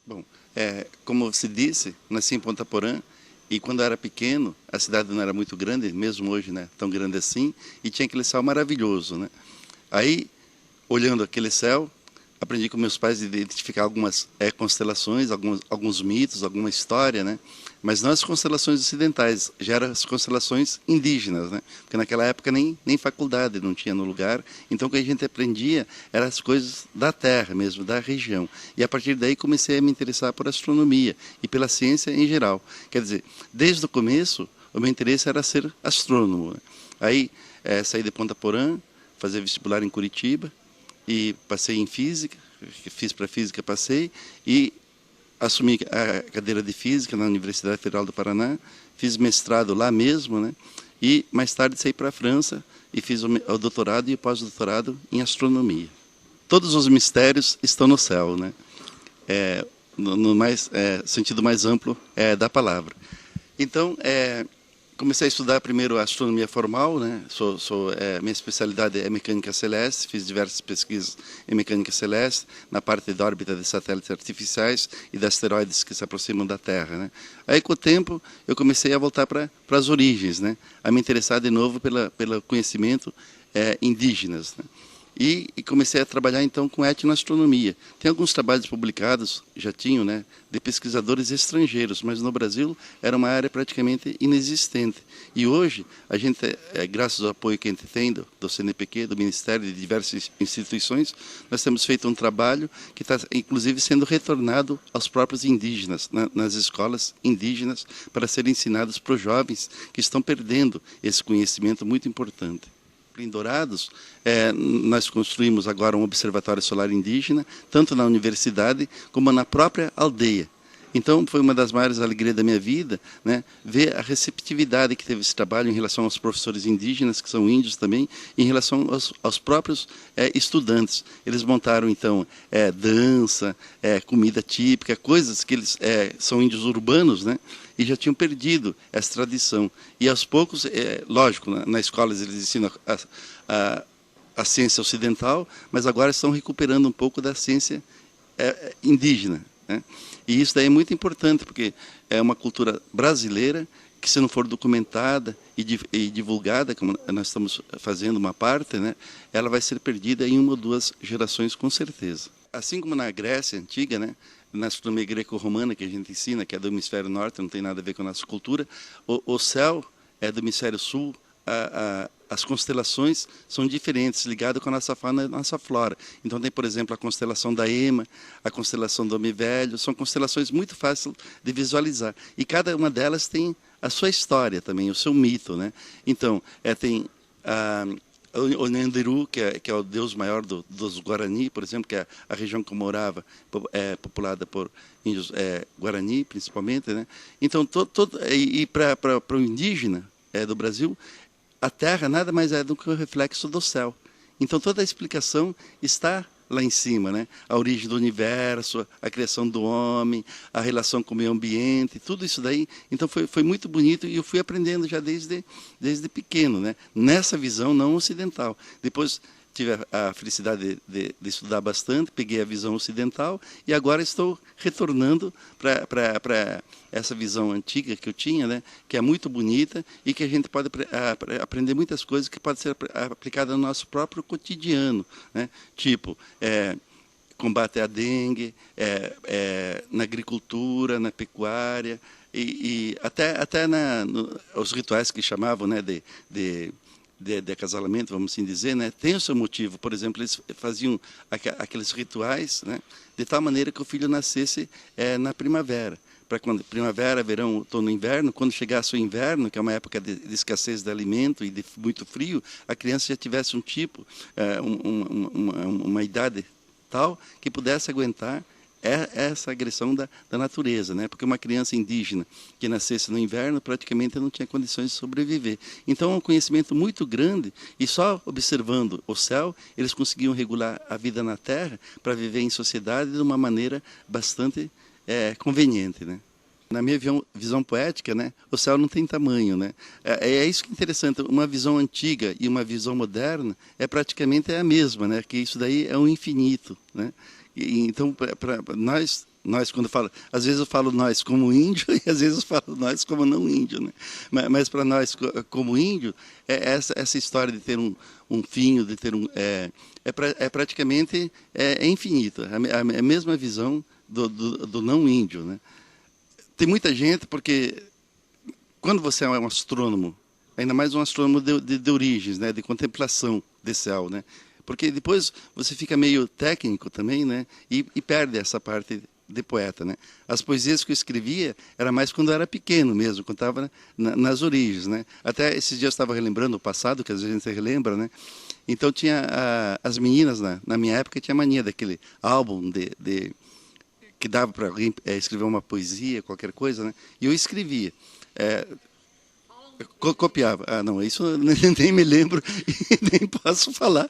Bom, como você disse, nasci em Ponta Porã e quando eu era pequeno, a cidade não era muito grande, mesmo hoje, né, tão grande assim, e tinha aquele céu maravilhoso, né? Aí, olhando aquele céu, aprendi com meus pais a identificar algumas constelações, alguns mitos, alguma história, né? Mas não as constelações ocidentais, já eram as constelações indígenas, né? Porque naquela época nem faculdade não tinha no lugar, então o que a gente aprendia eram as coisas da terra mesmo, da região. E a partir daí comecei a me interessar por astronomia e pela ciência em geral. Quer dizer, desde o começo, o meu interesse era ser astrônomo, né? Aí, saí de Ponta Porã, fazer vestibular em Curitiba, e passei em física, fiz para física, passei, e assumi a cadeira de física na Universidade Federal do Paraná, fiz mestrado lá mesmo, né? E mais tarde saí para a França e fiz o doutorado e o pós-doutorado em astronomia. Todos os mistérios estão no céu, né? No sentido mais amplo da palavra. Então, comecei a estudar primeiro a astronomia formal, né? Minha especialidade é mecânica celeste, fiz diversas pesquisas em mecânica celeste, na parte da órbita de satélites artificiais e de asteroides que se aproximam da Terra, né? Aí, com o tempo, eu comecei a voltar para as origens, né? A me interessar de novo pelo conhecimento indígenas, né? E comecei a trabalhar então com etnoastronomia. Tem alguns trabalhos publicados, já tinham, né, de pesquisadores estrangeiros, mas no Brasil era uma área praticamente inexistente. E hoje, a gente, graças ao apoio que a gente tem do CNPq, do Ministério e de diversas instituições, nós temos feito um trabalho que está, inclusive, sendo retornado aos próprios indígenas, nas escolas indígenas, para serem ensinados para os jovens que estão perdendo esse conhecimento muito importante. Em Dourados, nós construímos agora um observatório solar indígena, tanto na universidade como na própria aldeia. Então, foi uma das maiores alegrias da minha vida, né, ver a receptividade que teve esse trabalho em relação aos professores indígenas, que são índios também, em relação aos próprios estudantes. Eles montaram, então, dança, comida típica, coisas que eles são índios urbanos, né, e já tinham perdido essa tradição. E, aos poucos, lógico, na escola eles ensinam a ciência ocidental, mas agora estão recuperando um pouco da ciência indígena, né? E isso daí é muito importante, porque é uma cultura brasileira que, se não for documentada e divulgada, como nós estamos fazendo uma parte, né, ela vai ser perdida em uma ou duas gerações, com certeza. Assim como na Grécia Antiga, né, na astronomia greco-romana que a gente ensina, que é do hemisfério norte, não tem nada a ver com a nossa cultura, o céu é do hemisfério sul, as constelações são diferentes, ligadas com a nossa fauna e a nossa flora. Então tem, por exemplo, a constelação da Ema, a constelação do Homem Velho, são constelações muito fáceis de visualizar. E cada uma delas tem a sua história também, o seu mito, né? Então, tem o Nhanderu, que é o deus maior dos Guarani, por exemplo, que é a região que eu morava, populada por índios Guarani, principalmente, né? Então, e para o indígena do Brasil, a Terra nada mais é do que o reflexo do céu. Então, toda a explicação está lá em cima, né? A origem do universo, a criação do homem, a relação com o meio ambiente, tudo isso daí. Então, foi muito bonito e eu fui aprendendo já desde pequeno, né? Nessa visão não ocidental. Depois tive a felicidade de estudar bastante, peguei a visão ocidental e agora estou retornando para essa visão antiga que eu tinha, né, que é muito bonita e que a gente pode aprender muitas coisas que podem ser aplicadas no nosso próprio cotidiano, né, tipo combate à dengue, na agricultura, na pecuária e até os rituais que chamavam, né, de acasalamento, vamos assim dizer, né, tem o seu motivo. Por exemplo, eles faziam aqueles rituais, né, de tal maneira que o filho nascesse na primavera. Para quando primavera, verão, outono, inverno, quando chegasse o inverno, que é uma época de escassez de alimento e de muito frio, a criança já tivesse um tipo, uma idade tal que pudesse aguentar essa agressão da natureza, né? Porque uma criança indígena que nascesse no inverno praticamente não tinha condições de sobreviver. Então, é um conhecimento muito grande e só observando o céu, eles conseguiam regular a vida na Terra para viver em sociedade de uma maneira bastante conveniente, né? Na minha visão poética, né, o céu não tem tamanho, né? É isso que é interessante. Uma visão antiga e uma visão moderna praticamente a mesma, né? Que isso daí é o infinito, né? Então, para nós Nós, quando eu falo, às vezes eu falo nós como índio e às vezes eu falo nós como não índio, né? Mas para nós como índio, essa história de ter um finho, de ter praticamente infinito, a mesma visão do não índio, né? Tem muita gente, porque quando você é um astrônomo, ainda mais um astrônomo de origens, né? De contemplação de céu, né? Porque depois você fica meio técnico também, né? E perde essa parte de poeta, né? As poesias que eu escrevia era mais quando eu era pequeno mesmo, quando estava nas origens, né? Até esses dias eu estava relembrando o passado, que às vezes a gente relembra, né? Então tinha as meninas na minha época tinha mania daquele álbum que dava para alguém escrever uma poesia, qualquer coisa, né? E eu escrevia. Copiava. Ah, não, isso eu nem me lembro e nem posso falar.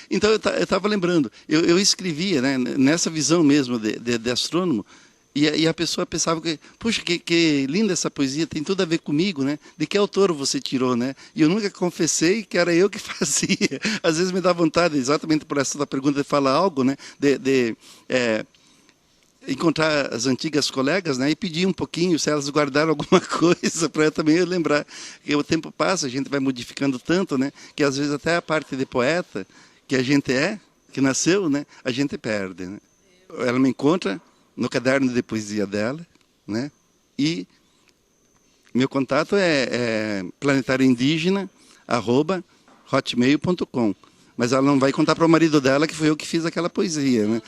Então eu estava lembrando, eu escrevia, né, nessa visão mesmo de astrônomo, e a pessoa pensava que, puxa, que linda essa poesia, tem tudo a ver comigo, né? De que autor você tirou, né? E eu nunca confessei que era eu que fazia. Às vezes me dá vontade, exatamente por essa pergunta, de falar algo, né? Encontrar as antigas colegas, né, e pedir um pouquinho se elas guardaram alguma coisa para eu também lembrar. Porque o tempo passa, a gente vai modificando tanto, né, que às vezes até a parte de poeta que a gente que nasceu, né, a gente perde, né. Ela me encontra no caderno de poesia dela, né, e meu contato é planetariaindígena@hotmail.com. Mas ela não vai contar para o marido dela que foi eu que fiz aquela poesia, né?